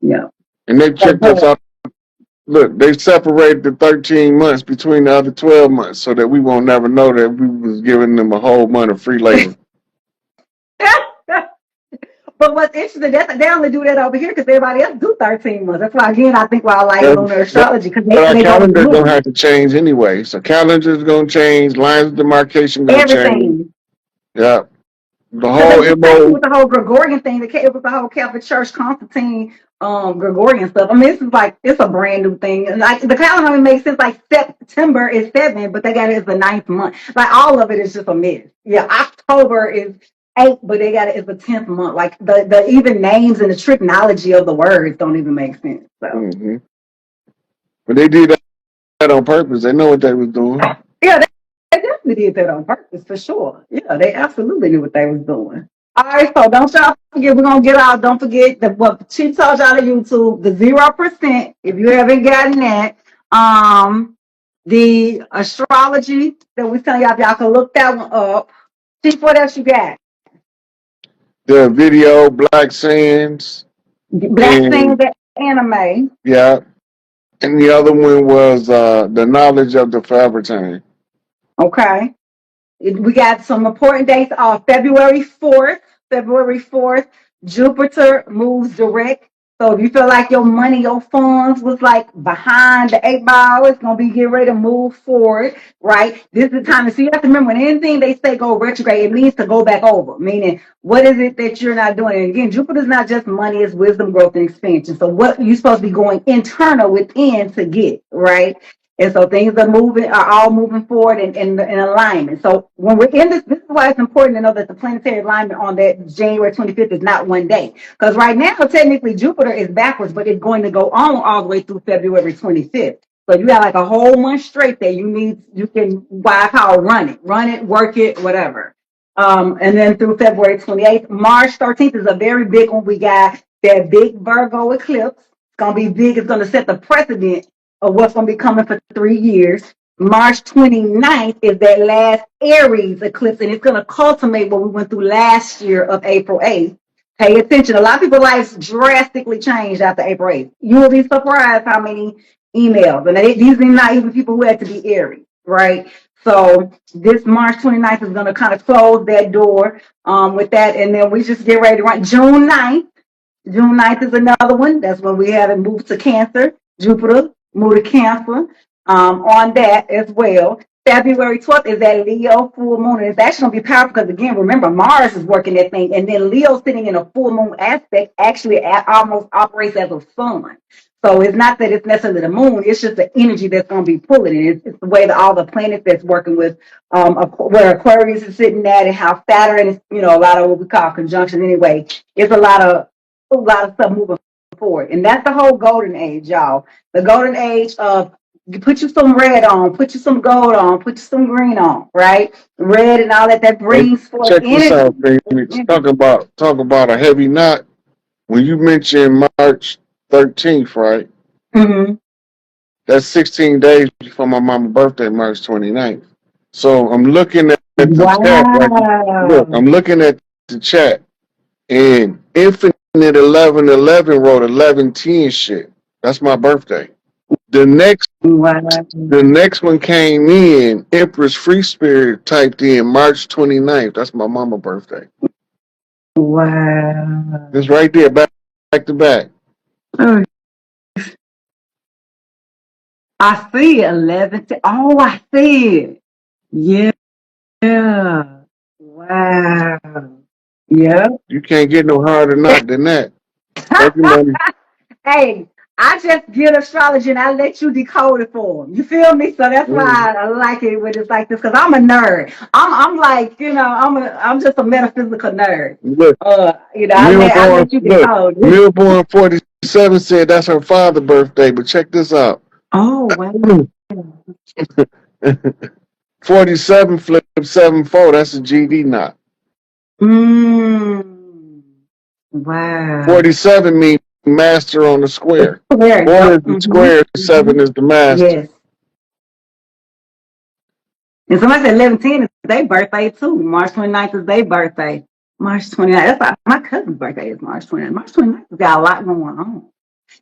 Yeah. And they checked us out. Look, they separated the 13 months between the other 12 months so that we won't never know that we was giving them a whole month of free labor. But what's interesting, they only do that over here because everybody else do 13 months. That's why, again, I think why I like lunar astrology, because But our they calendar don't don't have to change anyway. So calendar's gonna change, lines of demarcation gonna change. everything. Yeah. The Because whole they were saying MO. with the whole Gregorian thing, it was the whole Catholic Church Constantine Gregorian stuff. I mean, this is like, it's a brand new thing. And like the calendar only makes sense, like September is 7, but they got it as the 9th month. Like all of it is just a mess. Yeah, October is 8, but they got it as the 10th month. Like the even names and the trigonometry of the words don't even make sense. So But they did that on purpose. They know what they was doing. yeah, they definitely did that on purpose for sure. Yeah, they absolutely knew what they was doing. All right, so don't y'all forget, we're gonna get out. Don't forget that what she told y'all to YouTube, the 0%. If you haven't gotten that, the astrology that we tell y'all, if y'all can look that one up. Chief, what else you got? The video, Black Sands, Black and Thing, the anime. yeah. And the other one was the knowledge of the forever time. Okay. We got some important dates. February 4th. February 4th, Jupiter moves direct. So if you feel like your money, your funds was like behind the 8 ball, it's gonna be getting ready to move forward, right? This is the time to see. You have to remember when anything they say go retrograde, it means to go back over. Meaning, what is it that you're not doing? And again, Jupiter's not just money; it's wisdom, growth, and expansion. So what you're supposed to be going internal within to get, right? And so things are all moving forward in alignment. So when we're in this is why it's important to know that the planetary alignment on that January 25th is not one day. Because right now, technically, Jupiter is backwards, but it's going to go on all the way through February 25th. So you got like a whole month straight there. You can, what I call run it, work it, whatever. And then through February 28th, March 13th is a very big one. We got that big Virgo eclipse. It's going to be big. It's going to set the precedent of what's going to be coming for 3 years. March 29th is that last Aries eclipse, and it's going to culminate what we went through last year of April 8th. Pay attention. A lot of people's lives drastically changed after April 8th. You will be surprised how many emails, and these are not even people who had to be Aries, right? So this March 29th is going to kind of close that door with that, and then we just get ready to run June 9th. June 9th is another one. That's when we have it moved to Cancer. Jupiter moved to Cancer on that as well. February 12th is that Leo full moon. And it's actually going to be powerful because, again, remember, Mars is working that thing. And then Leo sitting in a full moon aspect actually almost operates as a sun. So it's not that it's necessarily the moon. It's just the energy that's going to be pulling it. It's the way that all the planets that's working with where Aquarius is sitting at and how Saturn is, a lot of what we call conjunction anyway. It's a lot of stuff moving forward. And that's the whole golden age, y'all. The golden age of you put you some red on, put you some gold on, put you some green on, right? Red and all that Hey, brings forth check this energy. out, Phoenix. Talk about a heavy knot. When you mentioned March 13th, right? Mm-hmm. That's 16 days before my mama's birthday, March 29th. So I'm looking at the chat. Look, Wow. I'm looking at the chat, and Infinite 1111 wrote 1110 shit. That's my birthday. The next Wow. the next one came in. Empress Free Spirit typed in March 29th. That's my mama's birthday. Wow. It's right there, back to back. Oh, I see 11. Oh, I see it. Yeah. Wow. Yeah. You can't get no harder knot than that. Everybody, Hey, I just get astrology and I let you decode it for them. You feel me? So that's why I like it when it's like this because I'm a nerd. I'm like I'm just a metaphysical nerd. look, I let you decode it. Millborn 47 said that's her father's birthday, but check this out. Oh wow. 47 flip 74, that's a GD knot. Wow. 47 means master on the square. 4 is the square, 7 is the master. Yes. And somebody said 1110 is their birthday too. March 29th is their birthday. March 29th. That's why my cousin's birthday is March 29th. March 29th has got a lot going on.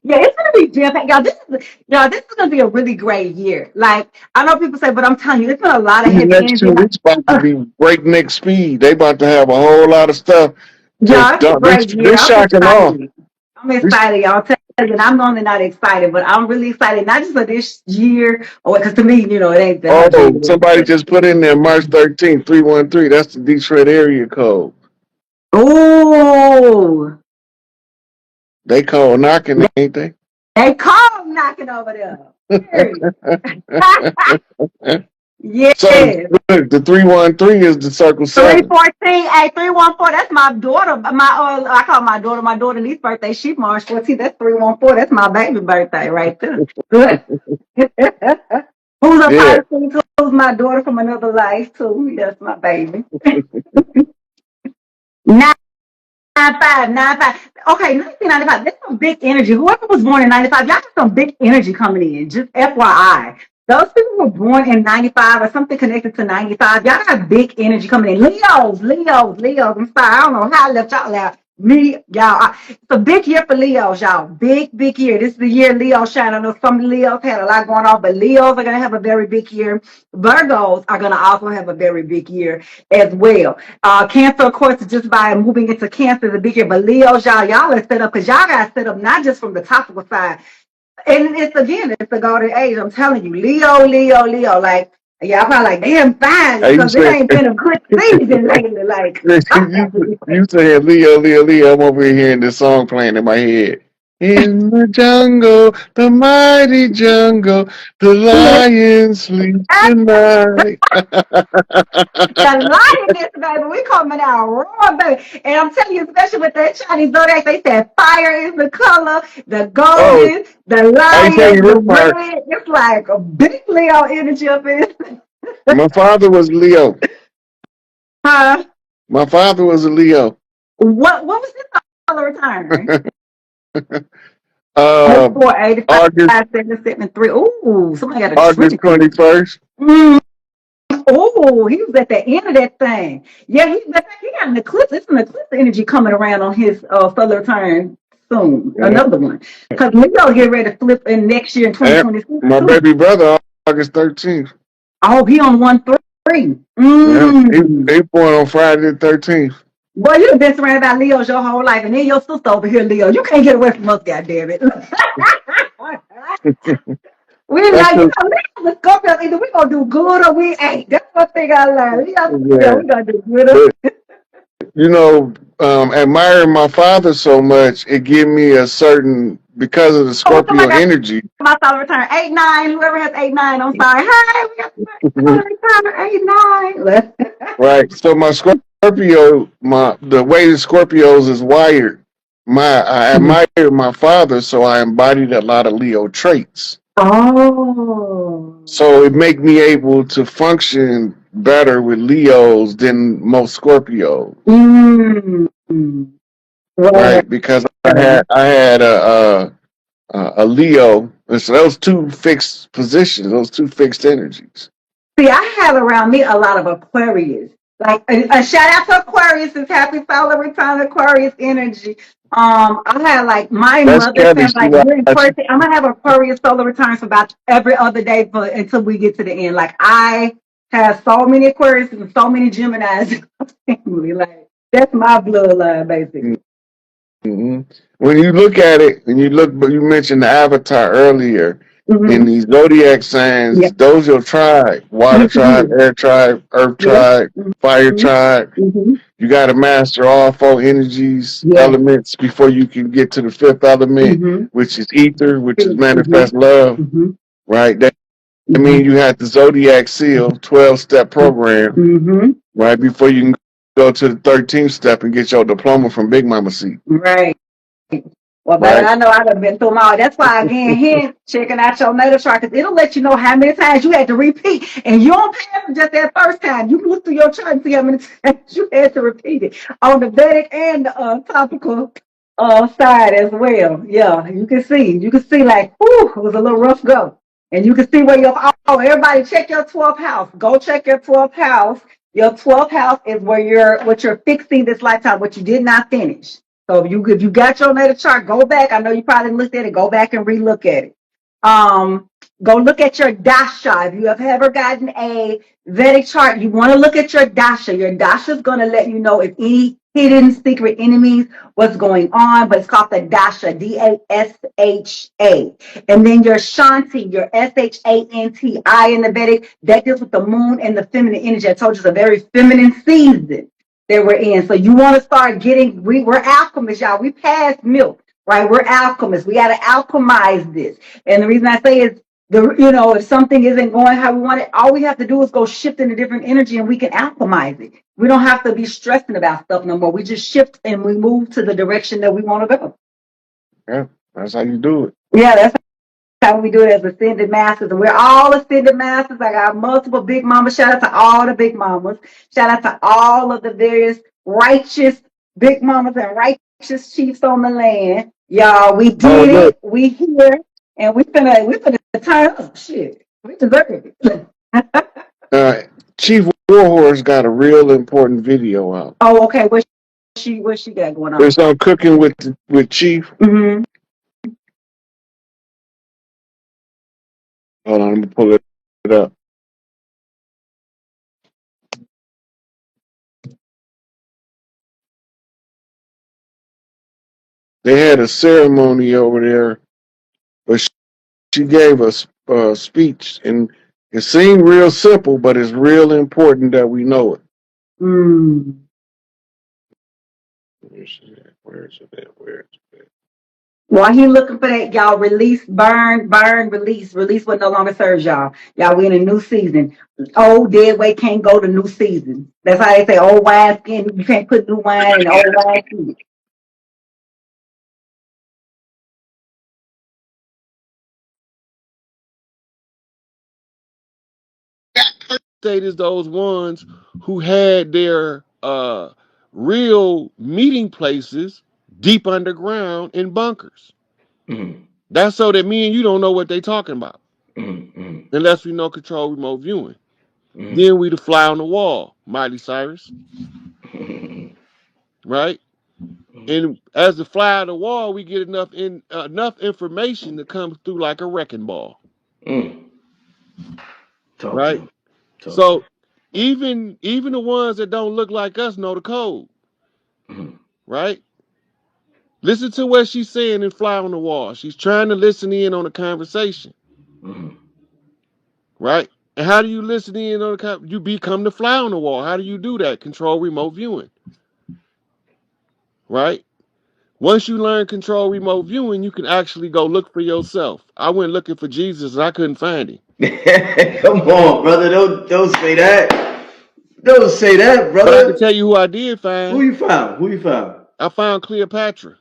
Yeah, it's gonna be jam packed. Y'all, this is gonna be a really great year. Like I know people say, but I'm telling you, it's been a lot of These heavy next energy. 2 weeks about to be breakneck speed. They about to have a whole lot of stuff. Yeah, it's a great They year. I'm shocking off. excited. I'm excited, y'all. Tell you, I'm normally not excited, but I'm really excited. Not just for this year, or because to me, it ain't that much Oh, year. somebody just put in there March 13th, 313. That's the Detroit area code. Oh, They call knocking, ain't they? they call knocking over there. Period. So Yes. look, the 313 is the circle 7. 314, hey, 314, that's my daughter. I call my daughter niece's birthday. She March 14th. That's 314. That's my baby birthday right there. Good. Who's a Yeah. person who's my daughter from another life too. That's my baby. 95, 95. Okay, 1995. That's some big energy. Whoever was born in 95, y'all got some big energy coming in. Just FYI. Those people who were born in 95 or something connected to 95, y'all got big energy coming in. Leos. I'm sorry, I don't know how I left y'all out. Me, y'all. It's a big year for Leos, y'all. Big year. This is the year Leo shine. I know some Leos had a lot going on, but Leos are going to have a very big year. Virgos are going to also have a very big year as well. Cancer, of course, just by moving into Cancer is a big year. But Leos, y'all are set up because y'all got set up not just from the topical side. And it's the golden age. I'm telling you, Leo. Like, y'all probably like, damn, fine, Hey, you because it say ain't been a good season lately. Like, you said Leo. I'm over here hearing this song playing in my head. In the jungle, the mighty jungle, the lion sleeps tonight. the lioness, baby, we coming out raw, baby. And I'm telling you, especially with that Chinese zodiac, they said fire is the color, the Oh, golden, the I tell you lion, the this part. red. It's like a big Leo energy up in this. My father was Leo. Huh? My father was a Leo. What was this color return? uh, 84, 85, August 77, 3. Ooh, somebody got a August Trinity. 21st. Mm. Oh, he was at the end of that thing. Yeah, he got an eclipse. It's an eclipse energy coming around on his solar return soon. Yeah. Another one. Because Leo get ready to flip in next year in And 2026 my too. baby brother, August 13th. Oh, he on 1-3. Yeah, Mm. he born on Friday the 13th. Boy, you've been surrounded by Leos your whole life, and then your sister over here, Leo. You can't get away from us, goddammit. We That's like, the Leo's a Scorpio. Either we gonna do good or we ain't. That's one thing I learned. Leo's Scorpio, yeah. we gonna do good. But you know, admiring my father so much, it gave me a certain because of the Oh, Scorpio somebody got energy. my solar return. 8-9. Whoever has 8-9, I'm sorry. Hey, we got solar return 8-9. Right. So my Scorpio, the way the Scorpios is wired, I admire my father, so I embodied a lot of Leo traits. Oh. So it make me able to function better with Leos than most Scorpios. Mm. Well, Right? Because I had a Leo, and so those two fixed positions, those two fixed energies. see, I have around me a lot of Aquarius. Like a shout out to Aquarius. It's happy solar return Aquarius energy. I have like my That's mother Kelly. says She like we're watching. Aquarius. I'm gonna have Aquarius solar returns for about every other day until we get to the end. Like I have so many Aquarius and so many Geminis in my family. Like that's my bloodline basically. Hmm. When you look at it, and you look, but you mentioned the avatar earlier. In Mm-hmm. these zodiac signs, Yeah. those your tribe: water tribe, Mm-hmm. air tribe, earth Yeah. tribe, fire Mm-hmm. tribe. Mm-hmm. You got to master all four energies, Yeah. elements before you can get to the fifth element, Mm-hmm. which is ether, which is Mm-hmm. manifest love. Mm-hmm. Right. That Mm-hmm. means you had the zodiac seal, 12-step program, Mm-hmm. right before you can go to the 13th step and get your diploma from Big Mama C. Right. Well, baby, Right. I know I done been through them all. That's why, again, here, checking out your natal chart, because it'll let you know how many times you had to repeat. And you don't pass it just that first time. You can look through your chart and see how many times you had to repeat it on the Vedic and the topical side as well. Yeah, you can see. You can see, like, whew, it was a little rough go. And you can see where everybody check your 12th house. Go check your 12th house. Your 12th house is where what you're fixing this lifetime, what you did not finish. So if you got your natal chart, go back. I know you probably looked at it. Go back and relook at it. Um, Go look at your dasha. If you have ever gotten a Vedic chart, you want to look at your dasha. Your dasha is going to let you know if any hidden secret enemies, what's going on, but it's called the dasha, dasha. And then your shanti, your shanti in the Vedic, that deals with the moon and the feminine energy. I told you it's a very feminine season that we're in. So you want to start getting, we're alchemists, y'all. We passed milk, right? We're alchemists. We got to alchemize this. And the reason I say is, if something isn't going how we want it, all we have to do is go shift into different energy and we can alchemize it. We don't have to be stressing about stuff no more. We just shift and we move to the direction that we want to go. Yeah, that's how you do it. Yeah, that's how we do it as ascended masters. And we're all ascended masters. I got multiple big mamas. Shout out to all the big mamas. Shout out to all of the various righteous big mamas and righteous chiefs on the land. Y'all, we did it. We here. And we finna turn up. Shit. We deserve it. Chief Warhorse got a real important video out. Oh, okay. What she got going on? It's on Cooking with Chief. Mm-hmm. Hold on, I'm gonna pull it up. They had a ceremony over there, but she gave us a speech, and it seemed real simple, but it's real important that we know it. Mm. Where's it at? While he looking for that, y'all, release, burn, release what no longer serves y'all. Y'all, we in a new season. Old dead weight can't go to new season. That's how they say old wine skin. You can't put new wine in old wine skin. State is those ones who had their real meeting places deep underground in bunkers. Mm-hmm. That's so that me and you don't know what they talking about. Mm-hmm. Unless we know control remote viewing. Mm-hmm. Then we the fly on the wall, Miley Cyrus. Right? And as the fly on the wall, we get enough information to come through like a wrecking ball. Talk Right? to him. So even the ones that don't look like us know the code. Mm-hmm. Right? Listen to what she's saying and fly on the wall. She's trying to listen in on the conversation. Mm-hmm. Right? And how do you listen in on the conversation? You become the fly on the wall. How do you do that? Control remote viewing. Right? Once you learn control remote viewing, you can actually go look for yourself. I went looking for Jesus and I couldn't find him. Come on, brother. Don't say that. Don't say that, brother. But I can tell you who I did find. Who you found? I found Cleopatra.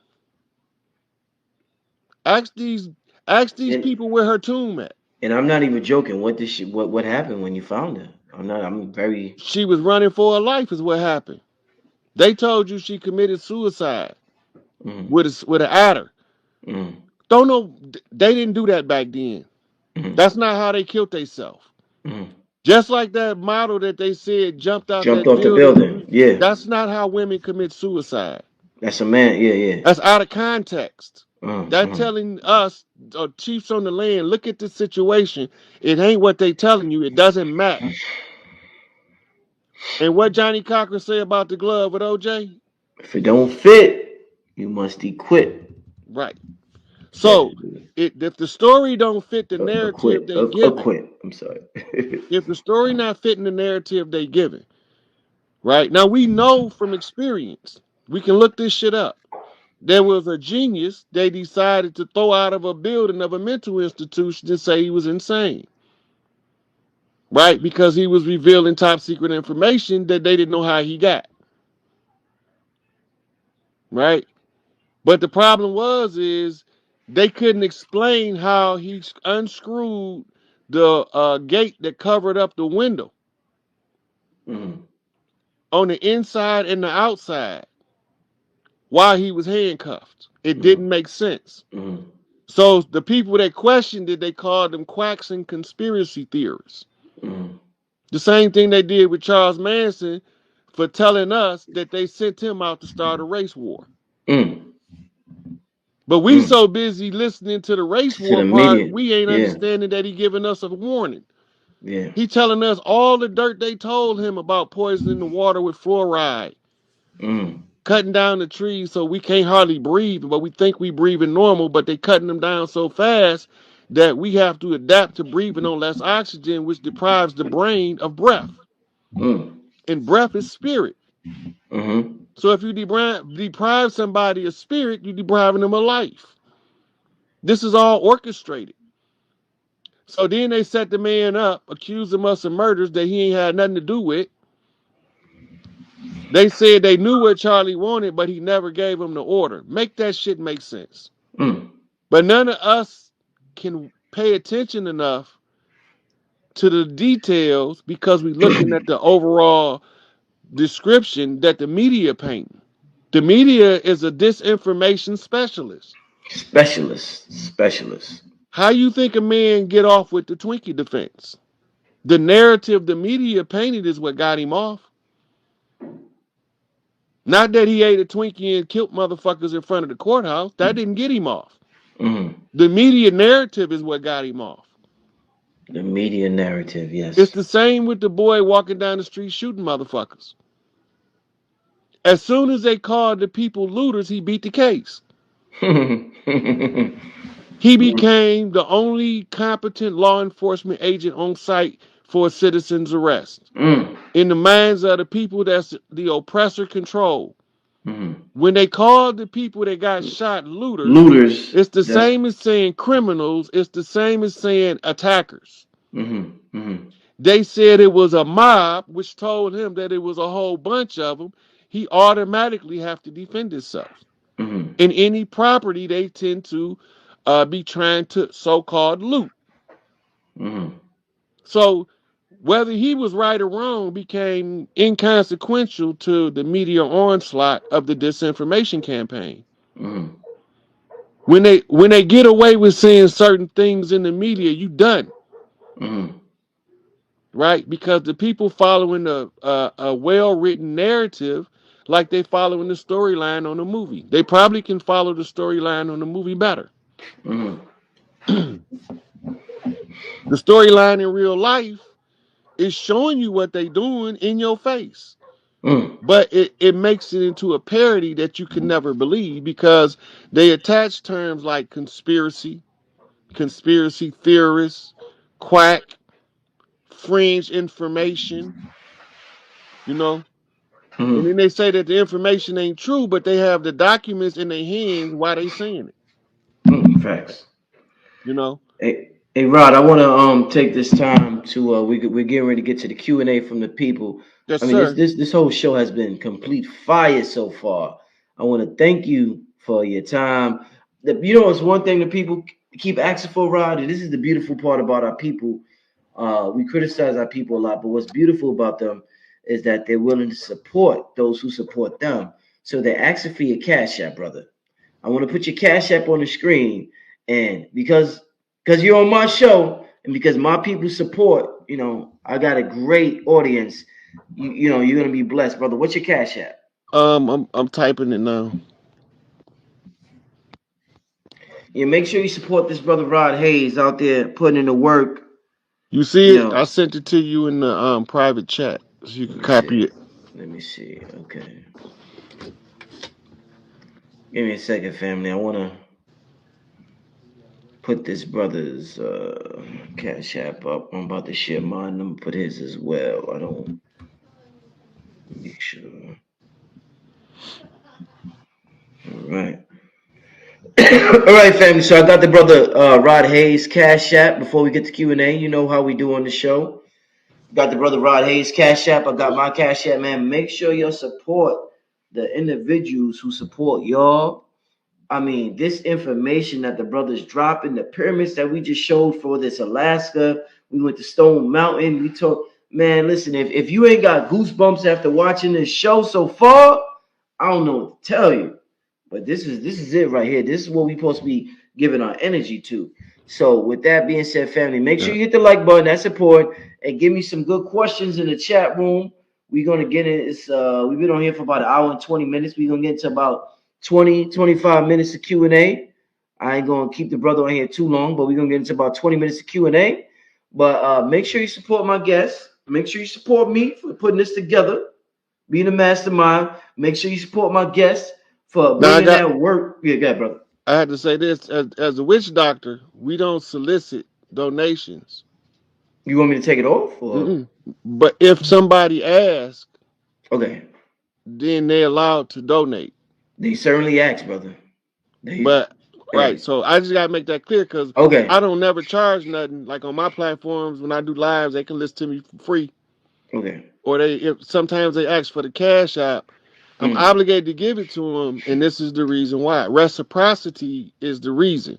Ask these people where her tomb at. And I'm not even joking. What happened when you found her? I'm very. She was running for her life is what happened. They told you she committed suicide with an adder. Don't know. They didn't do that back then. That's not how they killed themselves. Just like that model that they said jumped off the building. building. Yeah. That's not how women commit suicide. That's a man. Yeah. That's out of context. That's telling us, chiefs on the land, look at the situation. It ain't what they telling you. It doesn't match. And what Johnny Cochran say about the glove with OJ? If it don't fit, you must equip. Right. So if the story don't fit the narrative they giving, I'm sorry. if the story not fitting the narrative they giving, right? Now we know from experience, we can look this shit up. There was a genius they decided to throw out of a building of a mental institution to say he was insane. Right? Because he was revealing top secret information that they didn't know how he got. Right? But the problem is they couldn't explain how he unscrewed the gate that covered up the window on the inside and the outside while he was handcuffed. It didn't make sense. So the people that questioned it, they called them quacks and conspiracy theorists. The same thing they did with Charles Manson for telling us that they sent him out to start a race war. But we so busy listening to the race To war the part, media. we ain't Yeah. understanding that he giving us a warning. Yeah. He telling us all the dirt they told him about poisoning the water with fluoride, cutting down the trees so we can't hardly breathe, but we think we breathing normal, but they cutting them down so fast that we have to adapt to breathing on less oxygen, which deprives the brain of breath. And breath is spirit. So if you deprive somebody of spirit, you're depriving them of life. This is all orchestrated. So then they set the man up, accused him of some murders that he ain't had nothing to do with. They said they knew what Charlie wanted, but he never gave them the order. Make that shit make sense. But none of us can pay attention enough to the details because we're looking at the overall description that the media paint. The media is a disinformation specialist. Specialist. How you think a man get off with the Twinkie defense? The narrative the media painted is what got him off. Not that he ate a Twinkie and killed motherfuckers in front of the courthouse. That didn't get him off. The media narrative is what got him off. The media narrative, yes. It's the same with the boy walking down the street shooting motherfuckers. As soon as they called the people looters, he beat the case. He became the only competent law enforcement agent on site for a citizen's arrest. In the minds of the people that's the oppressor control. When they called the people that got shot looters, it's the same as saying criminals. It's the same as saying attackers. They said it was a mob, which told him that it was a whole bunch of them. He automatically have to defend himself. In any property, they tend to be trying to so-called loot. So whether he was right or wrong became inconsequential to the media onslaught of the disinformation campaign. When they get away with saying certain things in the media, you done. Right? Because the people following a well-written narrative, like they following the storyline on the movie. They probably can follow the storyline on the movie better. The storyline in real life is showing you what they doing in your face. But it makes it into a parody that you can never believe because they attach terms like conspiracy theorists, quack, fringe information, you know. And then they say that the information ain't true, but they have the documents in their hands while they saying it. Facts. You know. Hey Rod, I want to take this time to we're getting ready to get to the Q&A from the people. Yes, I mean sir. this whole show has been complete fire so far. I want to thank you for your time. It's one thing that people keep asking for, Rod, and this is the beautiful part about our people. We criticize our people a lot, but what's beautiful about them is that they're willing to support those who support them. So they're asking for your Cash App, brother. I want to put your Cash App on the screen, and because you're on my show and because my people support, I got a great audience. You're gonna be blessed, brother. What's your Cash App? I'm typing it now. Yeah, make sure you support this brother Rod Hayes out there putting in the work. You see it? I sent it to you in the private chat, so you can copy it. Let me see. Okay. Give me a second, family. I wanna put this brother's Cash App up. I'm about to share mine. I'm gonna put his as well. I don't make sure. All right. All right, family. So I got the brother Rod Hayes Cash App. Before we get to Q&A, you know how we do on the show. Got the brother Rod Hayes Cash App. I got my Cash App, man. Make sure you support the individuals who support y'all. I mean, this information that the brothers dropping, the pyramids that we just showed for this Alaska. We went to Stone Mountain. We talked, man, listen, if you ain't got goosebumps after watching this show so far, I don't know what to tell you. But this is it right here. This is what we supposed to be giving our energy to. So with that being said, family, make sure you hit the like button, that support, and give me some good questions in the chat room. We're gonna get it. We've been on here for about an hour and 20 minutes. We're gonna get into about 25 minutes of Q&A. I ain't gonna keep the brother on here too long, but we're gonna get into about 20 minutes of Q&A. But make sure you support my guests. Make sure you support me for putting this together, being a mastermind. Make sure you support my guests for Now bringing that work. Yeah, go ahead, brother. I had to say this as a witch doctor, we don't solicit donations. You want me to take it off, or Mm-mm. But if somebody asks, okay? then they're allowed to donate. They certainly ask, brother. They But right, hey, so I just gotta make that clear because okay, I don't never charge nothing. Like on my platforms, when I do lives, they can listen to me for free, okay. or sometimes they ask for the cash app. I'm Mm, obligated to give it to them, and this is the reason why. Reciprocity is the reason.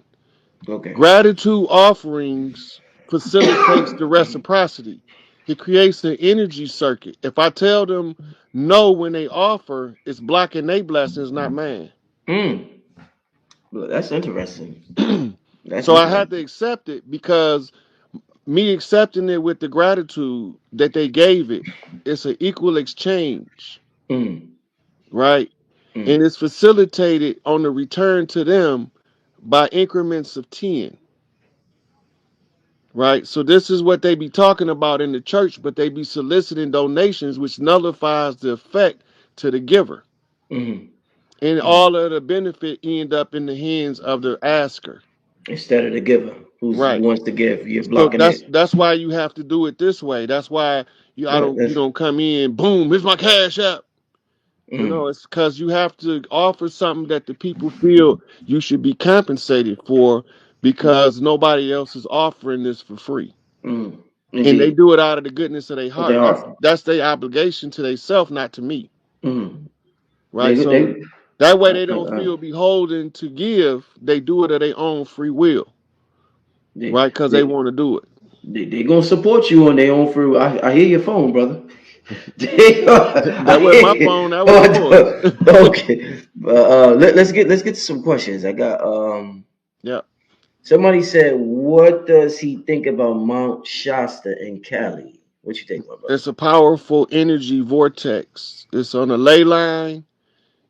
okay. Gratitude offerings facilitates the reciprocity. It creates an energy circuit. If I tell them no when they offer, it's blocking their blessings, not mine. mm. Well, that's interesting. That's So I had to interesting. accept it because me accepting it with the gratitude that they gave it, it's an equal exchange, Mm, right? And mm, it's facilitated on the return to them by increments of 10. Right? So this is what they be talking about in the church, but they be soliciting donations, which nullifies the effect to the giver. mm, And mm. all of the benefit end up in the hands of the asker. Instead of the giver who Right. wants to give, you're So blocking that's it. that's why you have to do it this way. That's why you That's don't come in, boom, here's my cash app. No, mm, it's because you have to offer something that the people feel you should be compensated for because nobody else is offering this for free. mm. And they Indeed. do it out of the goodness of their But they heart. That's are. that's their obligation to themselves, not to me, Mm. right? So They that way uh, they uh, don't uh, feel beholden to give. They do it of their own free will, they right? Because they they want to do it. they gonna support you on their own free. I hear your phone, brother. They, That I was hear my you. phone. That was yours. Okay. Let's get to some questions. I got Yeah, somebody said, what does he think about Mount Shasta in Cali? What you think, my brother? it's a powerful energy vortex. It's on a ley line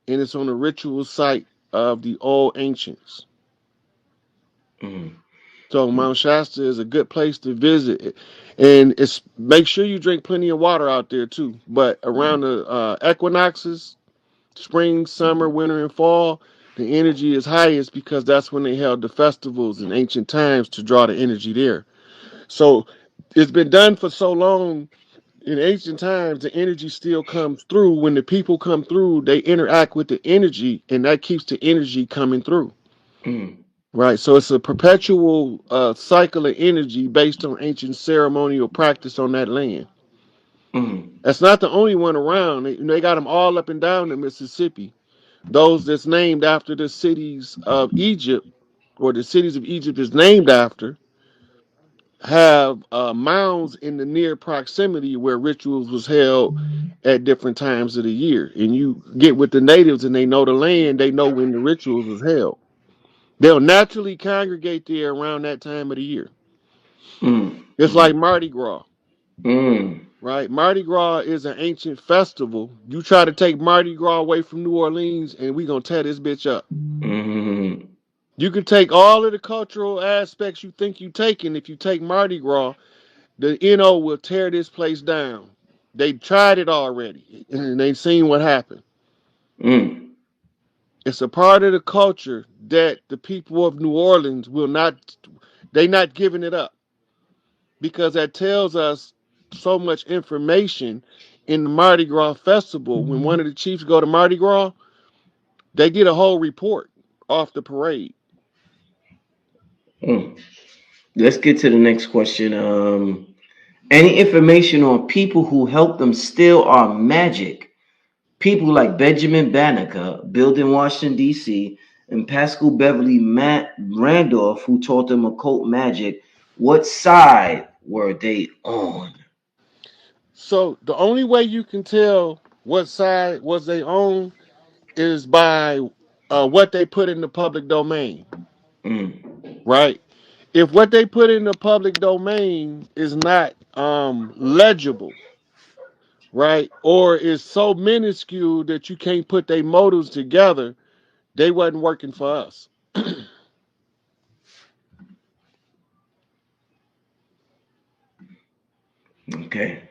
and it's on a ritual site of the old ancients. Mm, So mm, Mount Shasta is a good place to visit, and it's make sure you drink plenty of water out there too. But around the equinoxes, spring, summer, winter, and fall, the energy is highest because that's when they held the festivals in ancient times to draw the energy there. So it's been done for so long. In ancient times, the energy still comes through. When the people come through, they interact with the energy, and that keeps the energy coming through. mm, Right. So it's a perpetual cycle of energy based on ancient ceremonial practice on that land. mm, That's not the only one around. They got them all up and down the Mississippi. Those that's named after the cities of Egypt, or the cities of Egypt is named after, have mounds in the near proximity where rituals was held at different times of the year. And you get with the natives and they know the land, they know when the rituals was held. They'll naturally congregate there around that time of the year. mm, It's mm, like Mardi Gras, mm, right? Mardi Gras is an ancient festival. You try to take Mardi Gras away from New Orleans, and we gonna tear this bitch up. mm, You can take all of the cultural aspects you think you taking. If you take Mardi Gras, the NO will tear this place down. They tried it already, and they seen what happened. mm. It's a part of the culture that the people of New Orleans will not. They not giving it up because that tells us so much information in the Mardi Gras festival. When one of the chiefs go to Mardi Gras, they get a whole report off the parade. Mm. Let's get to the next question. Any information on people who helped them steal our magic? People like Benjamin Banneker, built in Washington, D.C., and Pascal Beverly Randolph, who taught them occult magic. What side were they on? So the only way you can tell what side was they on is by what they put in the public domain, Mm, right? If what they put in the public domain is not legible, right, or is so minuscule that you can't put their motives together, They wasn't working for us. Okay.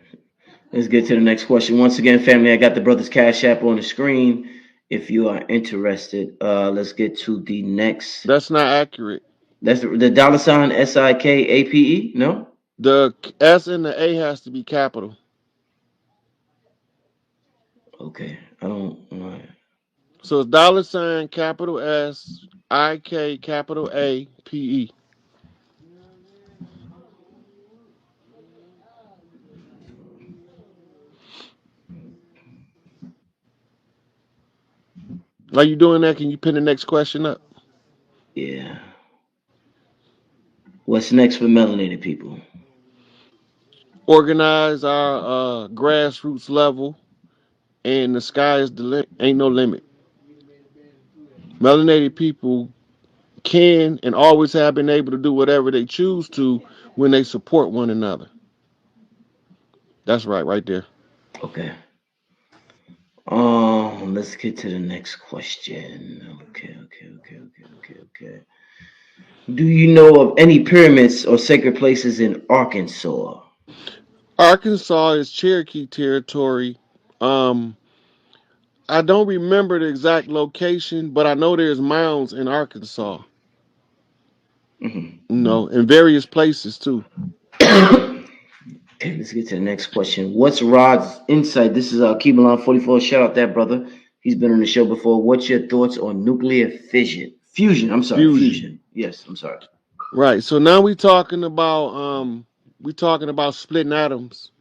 Let's get to the next question. Once again, family, I got the brother's Cash App on the screen. If you are interested, let's get to the next. That's not accurate. That's the dollar sign SIKAPE. No. The S and the A has to be capital. Okay. I don't. All right. So it's dollar sign capital S I K capital A P E. Are you doing that? Can you pin the next question up? Yeah. What's next for melanated people? Organize our grassroots level, and the sky is the limit. Ain't no limit. Melanated people can and always have been able to do whatever they choose to when they support one another. That's right there. Okay. Let's get to the next question. Okay. Do you know of any pyramids or sacred places in Arkansas? Arkansas is Cherokee territory. Um, I don't remember the exact location, but I know there's mounds in Arkansas. Mhm. In various places too. Okay, let's get to the next question. What's Rod's insight? This is Keebalon 44. Shout out that brother. He's been on the show before. What's your thoughts on nuclear fission? Fusion. I'm sorry, Fusion. fusion. Yes, I'm sorry. Right. So now we talking about splitting atoms.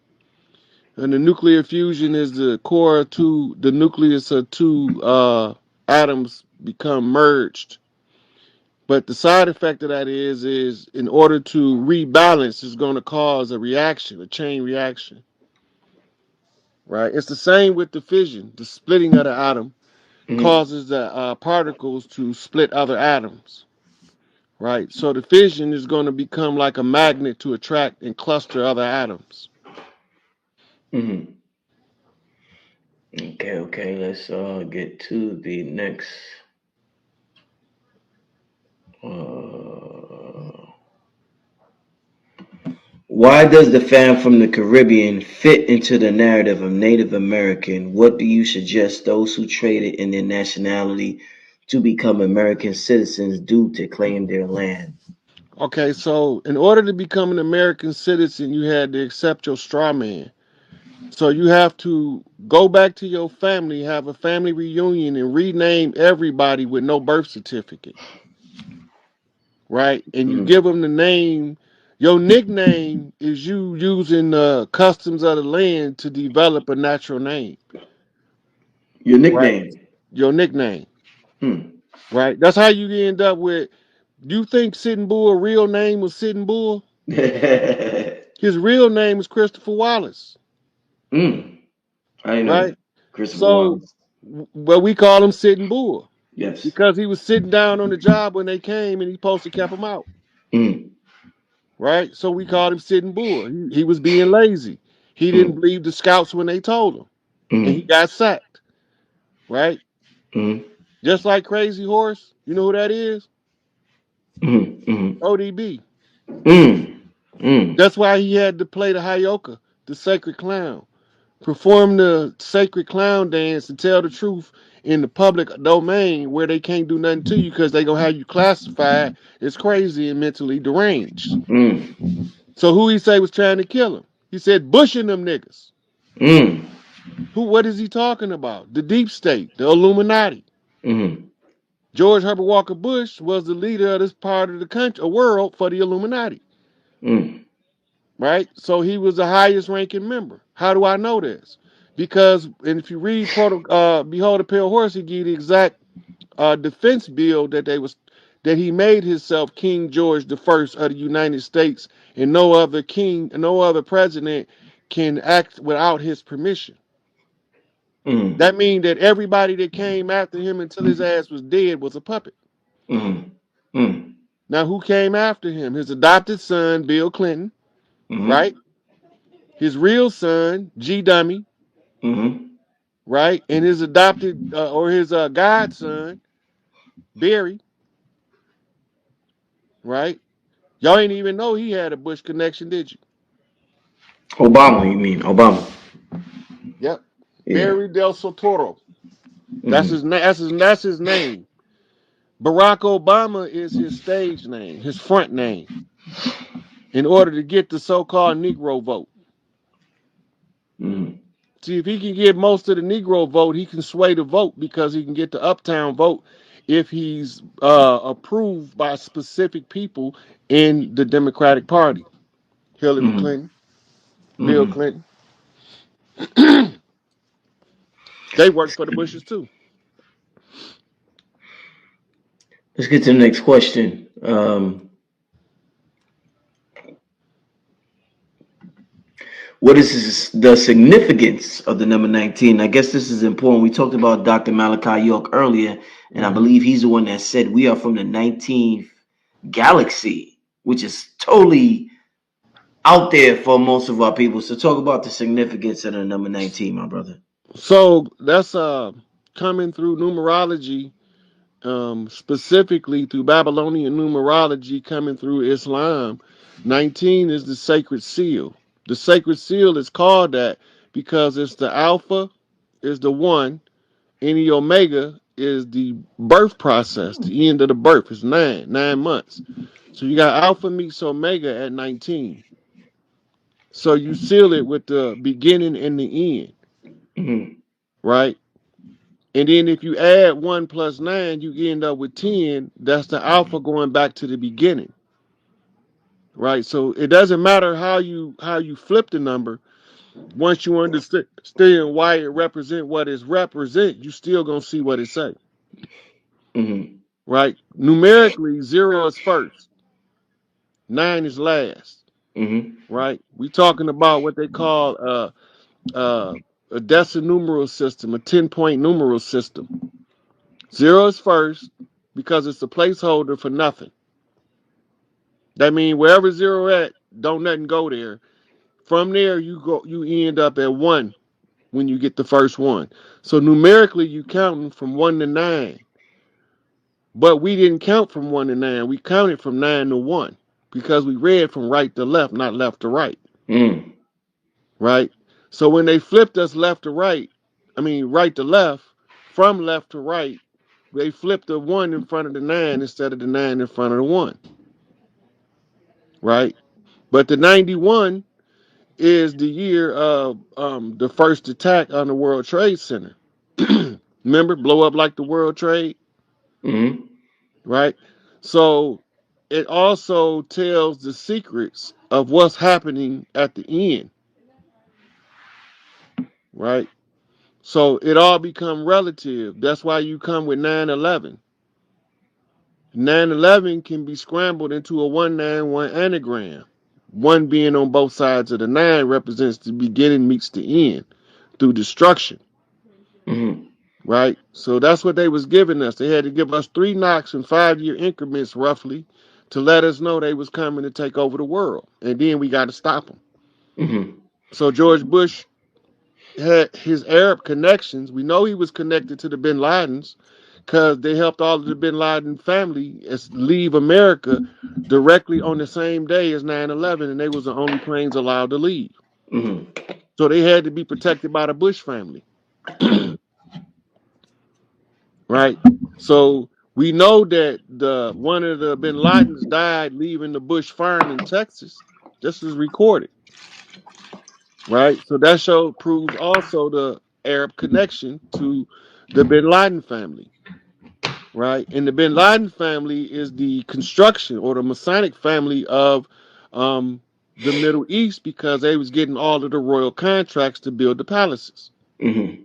And the nuclear fusion is the core of the nucleus of two atoms become merged. But the side effect of that is in order to rebalance is going to cause a reaction, a chain reaction. Right? It's the same with the fission. The splitting of the atom Mm-hmm. causes the particles to split other atoms. Right? So the fission is going to become like a magnet to attract and cluster other atoms. Mm-hmm. Okay. Let's get to the next. Uh, why does the fam from the Caribbean fit into the narrative of Native American? What do you suggest those who traded in their nationality to become American citizens do to claim their land? Okay, so in order to become an American citizen, you had to accept your straw man. So you have to go back to your family, have a family reunion, and rename everybody with no birth certificate, right? And you Mm. give them the name. Your nickname is you using the customs of the land to develop a natural name, Your right? nickname. Your nickname, Hmm. right? That's how you end up with. You think Sitting Bull real name was Sitting Bull? mm. His real name is Christopher Wallace, I didn't know right? that. Christopher So, Wallace. well, we call him Sitting Bull Yes. because he was sitting down on the job when they came and he supposed to kept them out, Mm. right? So we called him Sitting Bull. He was being lazy. He didn't Mm. believe the scouts when they told him, and he Mm. got sacked, right? Mm. Just like Crazy Horse, you know who that is? Mm. Mm. ODB. Mm. Mm. That's why he had to play the Heyoka, the sacred clown, perform the sacred clown dance and tell the truth in the public domain where they can't do nothing to you because they gonna have you classified as crazy and mentally deranged. Mm. So who he say was trying to kill him? He said Bush and them niggas. Mm. Who? What is he talking about? The deep state, the Illuminati. Mm. George Herbert Walker Bush was the leader of this part of the country, a world for the Illuminati, Mm. right? So he was the highest ranking member. How do I know this? Because, and if you read Behold the Pale Horse, he gave the exact defense bill that he made himself King George the First of the United States, and no other king, no other president can act without his permission. Mm. That means that everybody that came after him until his ass was dead was a puppet. Mm. Mm. Now, who came after him? His adopted son, Bill Clinton, Mm. right? His real son, G. Dummy, Mm. right? And his adopted or his godson, Barry, right? Y'all ain't even know he had a Bush connection, did you? Obama, you mean Obama? Yep. Yeah. Barry Del Sotoro. That's Mm-hmm. his name. That's his name. Barack Obama is his stage name, his front name, in order to get the so-called Negro vote. Mm-hmm. See, if he can get most of the Negro vote, he can sway the vote because he can get the uptown vote if he's approved by specific people in the Democratic Party. Hillary Mm-hmm. Clinton, Bill Mm-hmm. Clinton, they work for the Bushes too. Let's get to the next question. What is the significance of the number 19? I guess this is important. We talked about Dr. Malachi York earlier, and I Mm-hmm. believe he's the one that said we are from the 19th galaxy, which is totally out there for most of our people. So talk about the significance of the number 19, my brother. So that's coming through numerology, specifically through Babylonian numerology, coming through Islam. 19 is the sacred seal. The sacred seal is called that because it's the alpha, is the one, and the omega is the birth process, the end of the birth. It's 9 months. So you got alpha meets omega at 19. So you seal it with the beginning and the end, Mm-hmm. right? And then if you add 1 plus 9, you end up with 10. That's the alpha going back to the beginning, right? So it doesn't matter how you flip the number. Once you understand why it represent what it represent, you still gonna see what it say, Mm-hmm. right? Numerically, 0 is first, 9 is last, Mm-hmm. right? We talking about what they call uh, a decinumeral system, a 10-point numeral system. 0 is first because it's a placeholder for nothing. That means wherever 0 at, don't nothing go there. From there, you end up at 1 when you get the first one. So numerically, you counting from 1 to 9. But we didn't count from 1 to 9. We counted from 9 to 1 because we read from right to left, not left to right. Mm-hmm. Right? So when they flipped us left to right, I mean right to left, from left to right, they flipped the 1 in front of the 9 instead of the 9 in front of the 1. Right? But the 91 is the year of the first attack on the World Trade Center. Remember, blow up like the World Trade, Mm-hmm. right? So it also tells the secrets of what's happening at the end, right? So it all become relative. That's why you come with 9/11. 9/11 can be scrambled into a 191 anagram. One being on both sides of the 9 represents the beginning meets the end through destruction, Mm-hmm. right? So that's what they was giving us. They had to give us 3 knocks in 5-year increments roughly to let us know they was coming to take over the world. And then we got to stop them. Mm-hmm. So George Bush had his Arab connections. We know he was connected to the Bin Ladens because they helped all of the Bin Laden family leave America directly on the same day as 9/11, and they was the only planes allowed to leave. Mm-hmm. So they had to be protected by the Bush family, right? So we know that the one of the Bin Ladens died leaving the Bush farm in Texas. This is recorded, right? So that show proves also the Arab connection to the Bin Laden family, right? And the Bin Laden family is the construction or the Masonic family of um, the Middle East because they was getting all of the royal contracts to build the palaces, Mm-hmm.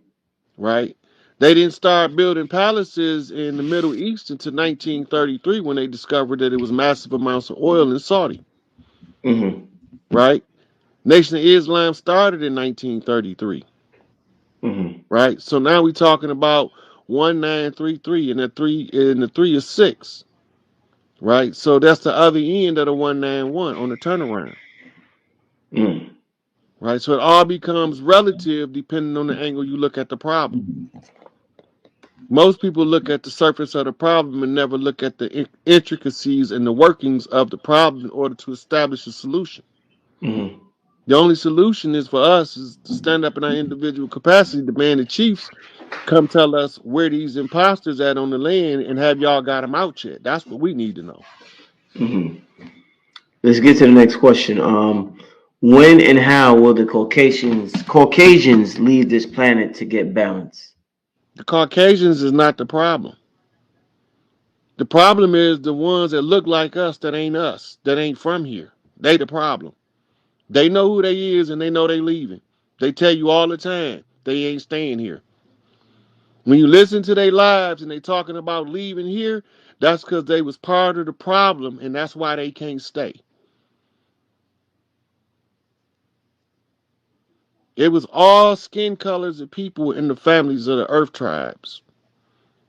right? They didn't start building palaces in the Middle East until 1933 when they discovered that it was massive amounts of oil in Saudi, Mm-hmm. right? Nation of Islam started in 1933, Mm-hmm. right? So now we're talking about 1933 and the 3 is 6. Right? So that's the other end of the 191 on the turnaround. Mm-hmm. Right? So it all becomes relative depending on the angle you look at the problem. Most people look at the surface of the problem and never look at the intricacies and the workings of the problem in order to establish a solution. Mm-hmm. The only solution is for us is to stand up in our individual capacity, demand the chiefs come tell us where these imposters at on the land and have y'all got them out yet. That's what we need to know. Mm-hmm. Let's get to the next question. When and how will the Caucasians leave this planet to get balance? The Caucasians is not the problem. The problem is the ones that look like us, that ain't from here. They the problem. They know who they is and they know they leaving. They tell you all the time they ain't staying here. When you listen to their lives and they talking about leaving here, that's because they was part of the problem and that's why they can't stay. It was all skin colors of people in the families of the earth tribes,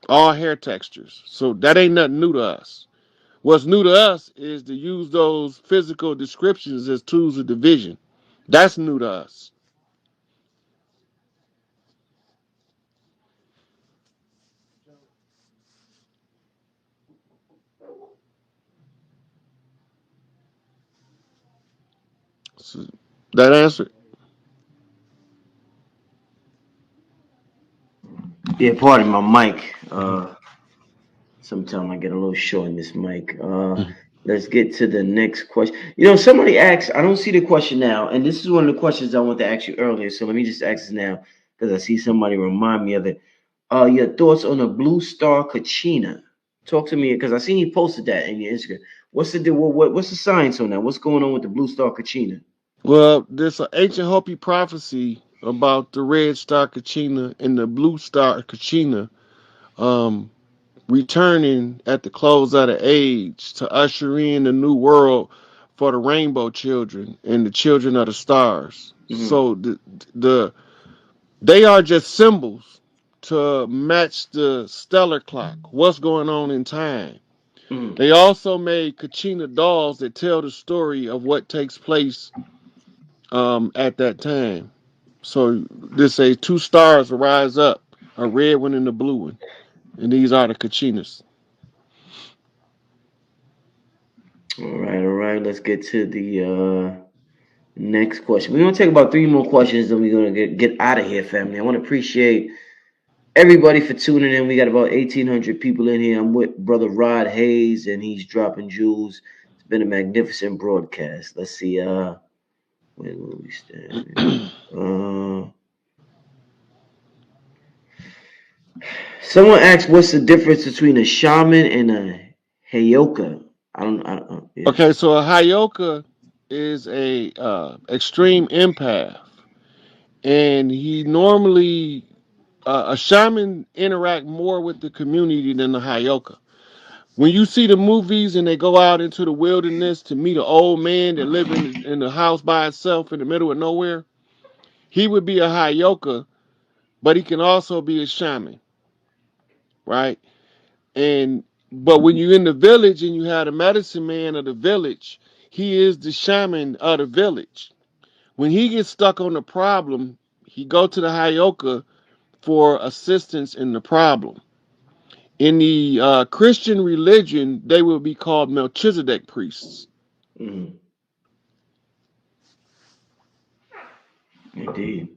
all hair textures. So that ain't nothing new to us. What's new to us is to use those physical descriptions as tools of division. That's new to us. So that answer. Yeah, pardon my mic. Sometimes I get a little short in this mic. Let's get to the next question. Somebody asked, I don't see the question now, and this is one of the questions I want to ask you earlier. So let me just ask this now because I see somebody remind me of it. Your thoughts on the blue star Kachina? Talk to me because I seen you posted that in your Instagram. What's the science on that? What's going on with the blue star Kachina? Well, there's an ancient Hopi prophecy about the red star Kachina and the blue star Kachina um, returning at the close of the age to usher in the new world for the rainbow children and the children of the stars. Mm-hmm. So the they are just symbols to match the stellar clock. What's going on in time? Mm-hmm. They also made Kachina dolls that tell the story of what takes place at that time. So this say two stars rise up, a red one and a blue one, and these are the Kachinas. All right, all right. Let's get to the next question. We're gonna take about three more questions, then we're gonna get out of here, family. I want to appreciate everybody for tuning in. We got about 1,800 people in here. I'm with Brother Rod Hayes, and he's dropping jewels. It's been a magnificent broadcast. Let's see. Where will we stand? Someone asked, "What's the difference between a shaman and a heyoka?" I don't. Yeah. Okay, so a Heyoka is a extreme empath, and he normally a shaman interact more with the community than the Heyoka. When you see the movies and they go out into the wilderness to meet an old man that live in the house by itself in the middle of nowhere, he would be a Heyoka, but he can also be a shaman, right? And but when you're in the village and you have the medicine man of the village, he is the shaman of the village. When he gets stuck on the problem, he go to the Heyoka for assistance in the problem. In the Christian religion, they will be called Melchizedek priests. Mhm. Indeed.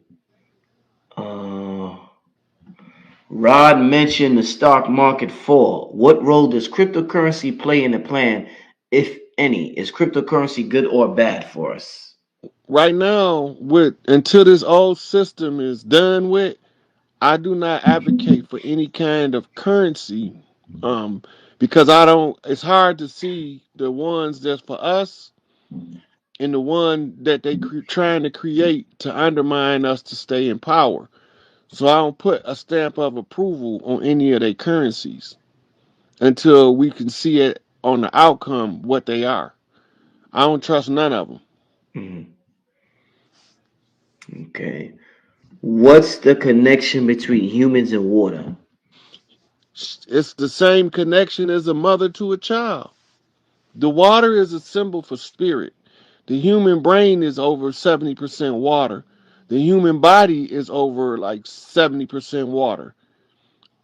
Uh, Rod mentioned the stock market fall. What role does cryptocurrency play in the plan, if any? Is cryptocurrency good or bad for us? Right now, with until this old system is done with, I do not advocate for any kind of currency, um, because I don't. It's hard to see the ones that's for us and the one that they trying to create to undermine us to stay in power. So I don't put a stamp of approval on any of their currencies until we can see it on the outcome what they are. I don't trust none of them. Mhm. Okay. What's the connection between humans and water? It's the same connection as a mother to a child. The water is a symbol for spirit. The human brain is over 70% water. The human body is over like 70% water.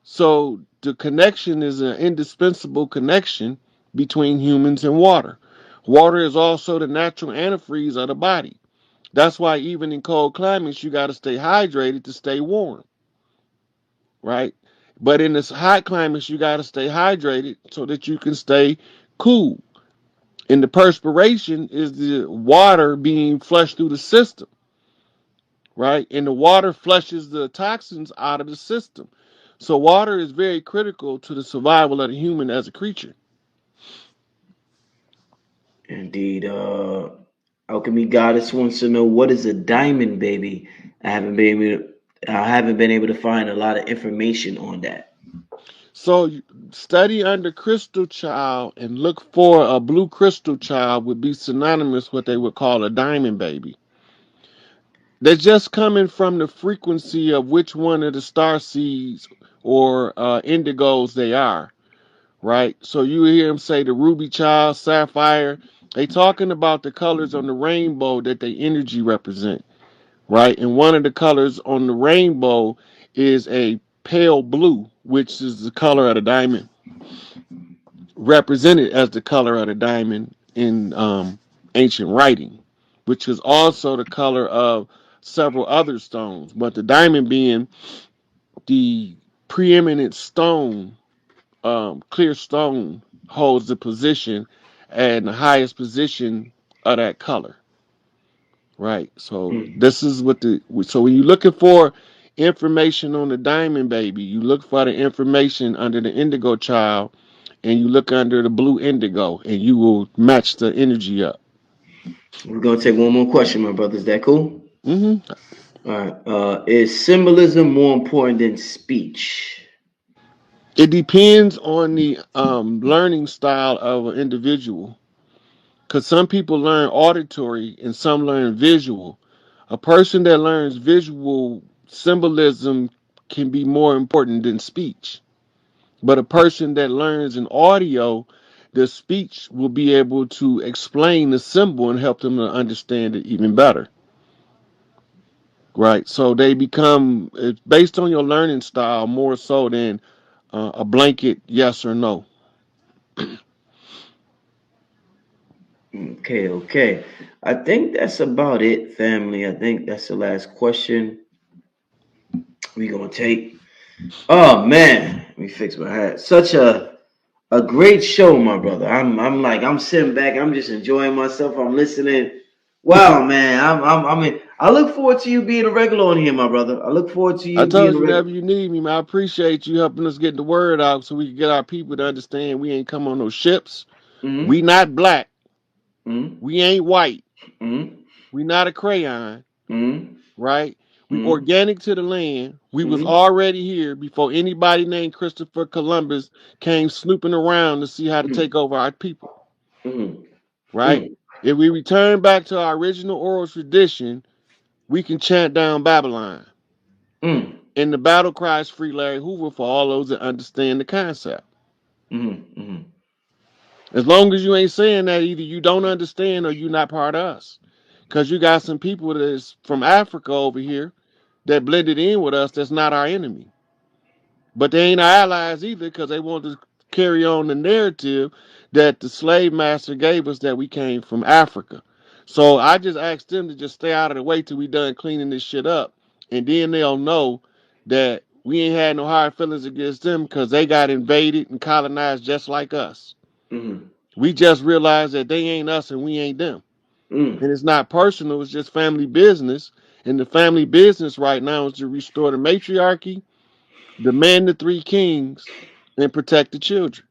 So the connection is an indispensable connection between humans and water. Water is also the natural antifreeze of the body. That's why even in cold climates, you got to stay hydrated to stay warm, right? But in this hot climates, you got to stay hydrated so that you can stay cool. And the perspiration is the water being flushed through the system, right? And the water flushes the toxins out of the system. So water is very critical to the survival of the human as a creature. Indeed. Alchemy Goddess wants to know what is a diamond baby. I haven't been able to find a lot of information on that. So study under crystal child and look for a blue crystal child would be synonymous with what they would call a diamond baby. They're just coming from the frequency of which one of the star seeds or indigos they are, right? So you hear them say the ruby child, sapphire. They talking about the colors on the rainbow that they energy represent, right? And one of the colors on the rainbow is a pale blue, which is the color of the diamond, represented as the color of the diamond in ancient writing, which is also the color of several other stones, but the diamond being the preeminent stone, clear stone, holds the position and the highest position of that color, right? So Mm. this is what so when you're looking for information on the diamond baby, you look for the information under the indigo child and you look under the blue indigo and you will match the energy up. We're gonna take one more question, my brother. Is that cool? hmm All right. Is symbolism more important than speech? It depends on the learning style of an individual because some people learn auditory and some learn visual. A person that learns visual symbolism can be more important than speech. But a person that learns an audio, the speech will be able to explain the symbol and help them to understand it even better. Right. So they become, it's based on your learning style more so than a blanket yes or no. Okay, okay. I think that's about it, family. I think that's the last question we gonna take. Oh man, let me fix my hat. Such a great show, my brother. I'm sitting back. I'm just enjoying myself. I'm listening. Wow, man. I mean, I look forward to you being a regular on here, my brother. I look forward to I you being told a you regular. whenever you need me, man, I appreciate you helping us get the word out so we can get our people to understand we ain't come on no ships. We Mm-hmm. not black. Mm-hmm. We ain't white. Mm-hmm. We not a crayon. Mm-hmm. Right? We Mm-hmm. organic to the land. We was Mm-hmm. already here before anybody named Christopher Columbus came snooping around to see how to take over our people. Mm-hmm. Right? Mm-hmm. If we return back to our original oral tradition, we can chant down Babylon. Mm-hmm. And the battle cry is free Larry Hoover for all those that understand the concept. Mm-hmm. Mm-hmm. As long as you ain't saying that, either you don't understand or you're not part of us. Because you got some people that's from Africa over here that blended in with us that's not our enemy. But they ain't our allies either because they want to carry on the narrative that the slave master gave us that we came from Africa. So I just asked them to just stay out of the way till we done cleaning this shit up. And then they'll know that we ain't had no hard feelings against them because they got invaded and colonized just like us. Mm-hmm. We just realized that they ain't us and we ain't them. Mm-hmm. And it's not personal, it's just family business. And the family business right now is to restore the matriarchy, demand the three kings, and protect the children.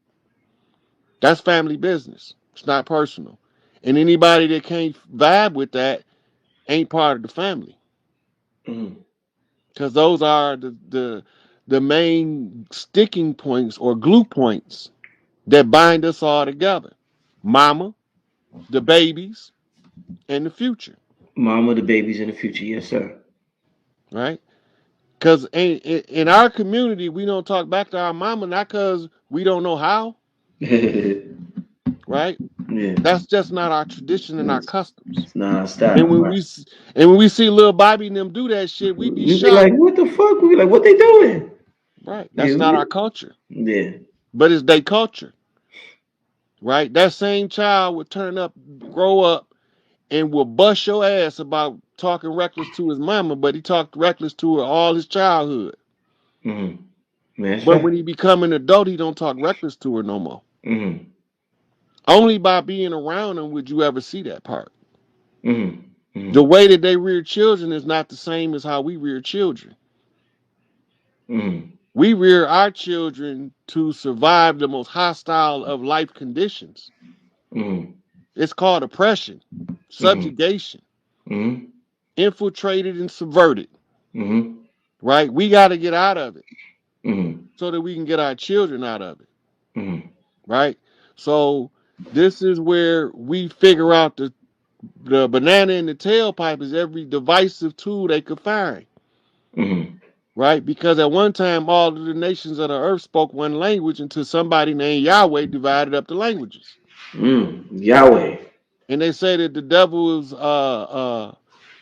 That's family business. It's not personal. And anybody that can't vibe with that ain't part of the family. Mm-hmm. Because those are the main sticking points or glue points that bind us all together. Mama, the babies, and the future. Mama, the babies in the future. Yes, sir. Right? Because in our community, we don't talk back to our mama, not because we don't know how, Yeah. right? That's just not our tradition and our customs. It's not our And style, when right? and when we see little Bobby and them do that shit, we be We be shocked. like, what the fuck? We be like, what they doing? Right. That's not our culture. Yeah. But it's their culture. Right? That same child would turn up, grow up, and will bust your ass about talking reckless to his mama, but he talked reckless to her all his childhood. That's But right. when he become an adult, he don't talk reckless to her no more. Mm-hmm. Only by being around him would you ever see that part. Mm-hmm. The way that they rear children is not the same as how we rear children. Mm-hmm. We rear our children to survive the most hostile of life conditions. Mm-hmm. It's called oppression, Mm-hmm. subjugation, Mm-hmm. infiltrated and subverted. Mm-hmm. Right? We got to get out of it Mm-hmm. so that we can get our children out of it. Mm-hmm. Right? So this is where we figure out the banana in the tailpipe is every divisive tool they could find. Mm-hmm. Right? Because at one time, all of the nations of the earth spoke one language until somebody named Yahweh divided up the languages. Yahweh. And they say that the devil's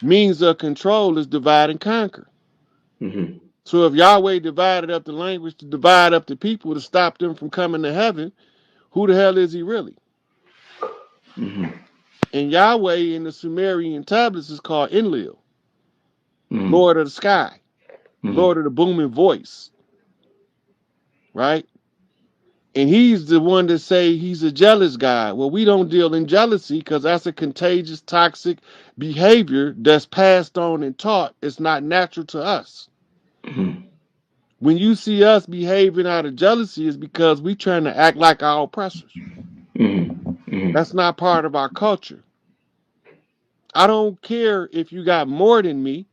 means of control is divide and conquer. Mm-hmm. So if Yahweh divided up the language to divide up the people to stop them from coming to heaven, who the hell is he really? Mm-hmm. And Yahweh in the Sumerian tablets is called Enlil, Mm-hmm. Lord of the sky, Mm-hmm. Lord of the booming voice, right? And he's the one that say he's a jealous God. Well, we don't deal in jealousy because that's a contagious, toxic behavior that's passed on and taught. It's not natural to us. Mm-hmm. When you see us behaving out of jealousy, is because we trying to act like our oppressors. Mm-hmm. That's not part of our culture. I don't care if you got more than me,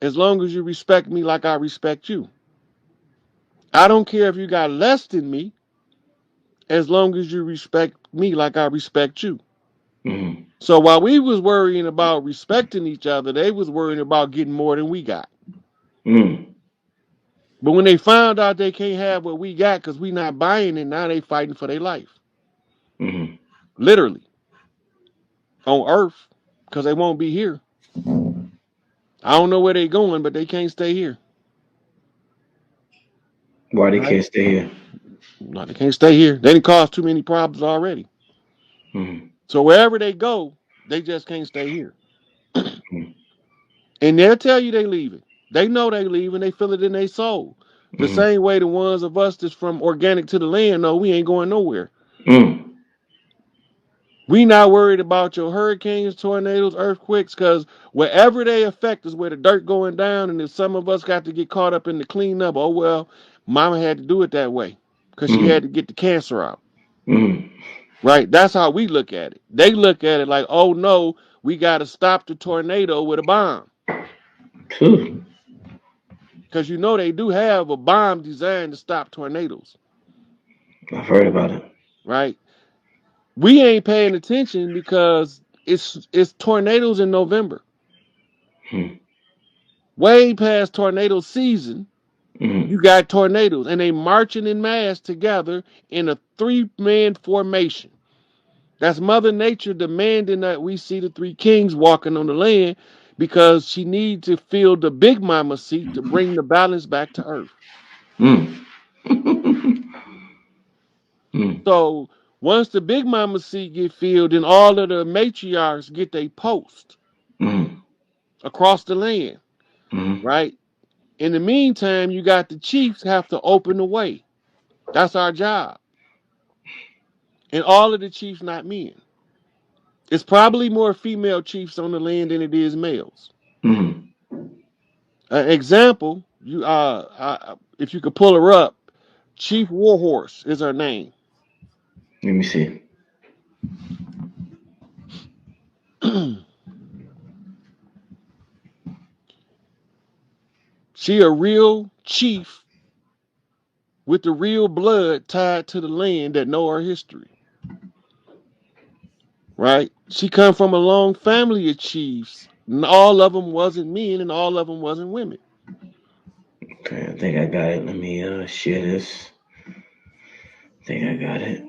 as long as you respect me like I respect you. I don't care if you got less than me, as long as you respect me like I respect you. Mm-hmm. So while we was worrying about respecting each other, they was worrying about getting more than we got. Mm-hmm. But when they found out they can't have what we got because we not buying it, now they fighting for their life. Mm-hmm. Literally. On Earth. Because they won't be here. I don't know where they going, but they can't stay here. Why they Right? can't stay here? No, they can't stay here. They didn't cause too many problems already. Mm-hmm. So wherever they go, they just can't stay here. Mm-hmm. And they'll tell you they leaving. They know they leaving. They feel it in their soul. The Mm-hmm. same way the ones of us that's from organic to the land know we ain't going nowhere. Mm-hmm. We not worried about your hurricanes, tornadoes, earthquakes, because wherever they affect is where the dirt going down. And if some of us got to get caught up in the cleanup, oh well, mama had to do it that way because she had to get the cancer out. Mm-hmm. Right? That's how we look at it. They look at it like, oh no, we got to stop the tornado with a bomb. Because you know they do have a bomb designed to stop tornadoes. I've heard about it. Right? We ain't paying attention because it's tornadoes in November. Mm-hmm. Way past tornado season, Mm-hmm. you got tornadoes and they marching in mass together in a 3-man formation. That's Mother Nature demanding that we see the 3 kings walking on the land because she needs to fill the big mama seat to bring the balance back to earth. Mm-hmm. So once the big mama seat get filled, then all of the matriarchs get their post Mm-hmm. across the land, Mm-hmm. right? In the meantime, you got the chiefs have to open the way. That's our job. And all of the chiefs not men. It's probably more female chiefs on the land than it is males. Mm-hmm. An example, if you could pull her up, Chief Warhorse is her name. Let me see. She a real chief with the real blood tied to the land that know her history. Right? She come from a long family of chiefs. And all of them wasn't men and all of them wasn't women. Okay, I think I got it. Let me share this. I think I got it.